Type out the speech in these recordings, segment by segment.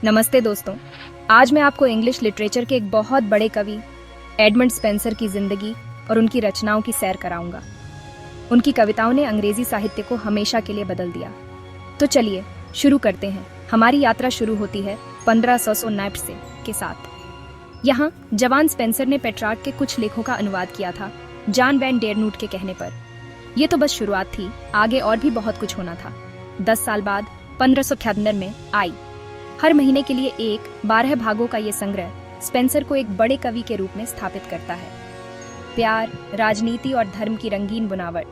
नमस्ते दोस्तों। आज मैं आपको इंग्लिश लिटरेचर के एक बहुत बड़े कवि एडमंड स्पेंसर की जिंदगी और उनकी रचनाओं की सैर कराऊंगा। उनकी कविताओं ने अंग्रेजी साहित्य को हमेशा के लिए बदल दिया। तो चलिए शुरू करते हैं। हमारी यात्रा शुरू होती है 1599 से के साथ। यहाँ जवान स्पेंसर ने पेट्रार्क के कुछ लेखों का अनुवाद किया था जॉन वैन डेरनूट के कहने पर। यह तो बस शुरुआत थी, आगे और भी बहुत कुछ होना था। 10 साल बाद 1598 में आई। हर महीने के लिए 12 भागों का ये संग्रह स्पेंसर को एक बड़े कवि के रूप में स्थापित करता है। प्यार, राजनीति और धर्म की रंगीन बुनावट,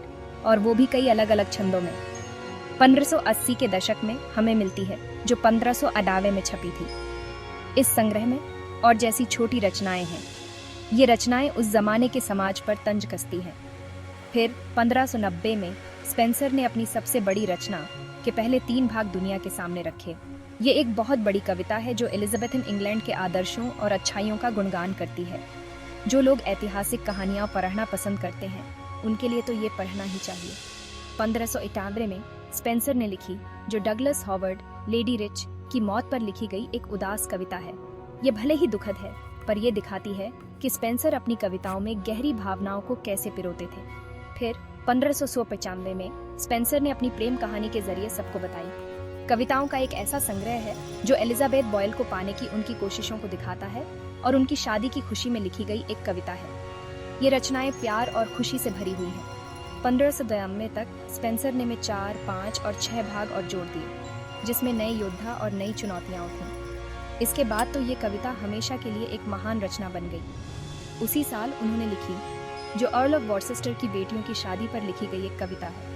और वो भी कई अलग अलग छंदों में 1580 के दशक में हमें मिलती है, जो 1598 में छपी थी। इस संग्रह में और जैसी छोटी रचनाएं हैं। ये रचनाएं उस जमाने के समाज पर तंज कसती हैं। फिर 1590 में स्पेंसर ने अपनी सबसे बड़ी रचना के पहले 3 भाग दुनिया के सामने रखे। ये एक बहुत बड़ी कविता है जो एलिजाबेथन इंग्लैंड के आदर्शों और अच्छाइयों का गुणगान करती है। जो लोग ऐतिहासिक कहानियां पढ़ना पसंद करते हैं, उनके लिए तो ये पढ़ना ही चाहिए। 1591 में स्पेंसर ने लिखी, जो डगलस हॉवर्ड लेडी रिच की मौत पर लिखी गई एक उदास कविता है। ये भले ही दुखद है, पर यह दिखाती है कि स्पेंसर अपनी कविताओं में गहरी भावनाओं को कैसे पिरोते थे। फिर 1595 में स्पेंसर ने अपनी प्रेम कहानी के जरिए सबको बताई। कविताओं का एक ऐसा संग्रह है जो एलिजाबेथ बॉयल को पाने की उनकी कोशिशों को दिखाता है और उनकी शादी की खुशी में लिखी गई एक कविता है। ये रचनाएं प्यार और खुशी से भरी हुई हैं। 1592 तक स्पेंसर ने में 4, 5 और 6 भाग और जोड़ दिए, जिसमें नए योद्धा और नई चुनौतियां थीं। इसके बाद तो ये कविता हमेशा के लिए एक महान रचना बन गई। उसी साल उन्होंने लिखी, जो अर्ल ऑफ वॉर्सेस्टर की बेटियों की शादी पर लिखी गई एक कविता है।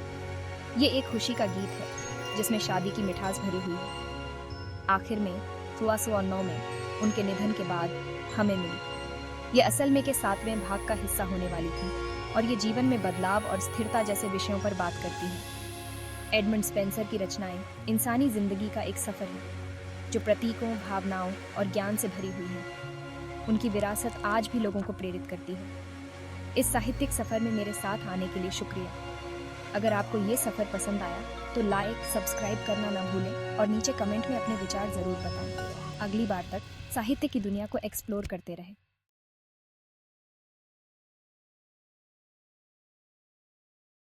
ये एक खुशी का गीत है जिसमें शादी की मिठास भरी हुई है। आखिर में 1609 में उनके निधन के बाद हमें मिली। ये असल में के 7वें भाग का हिस्सा होने वाली थी और ये जीवन में बदलाव और स्थिरता जैसे विषयों पर बात करती है। एडमंड स्पेंसर की रचनाएं इंसानी जिंदगी का एक सफर है, जो प्रतीकों, भावनाओं और ज्ञान से भरी हुई है। उनकी विरासत आज भी लोगों को प्रेरित करती है। इस साहित्यिक सफर में मेरे साथ आने के लिए शुक्रिया। अगर आपको ये सफर पसंद आया तो लाइक, सब्सक्राइब करना ना भूलें और नीचे कमेंट में अपने विचार जरूर बताएं। अगली बार तक साहित्य की दुनिया को एक्सप्लोर करते रहें।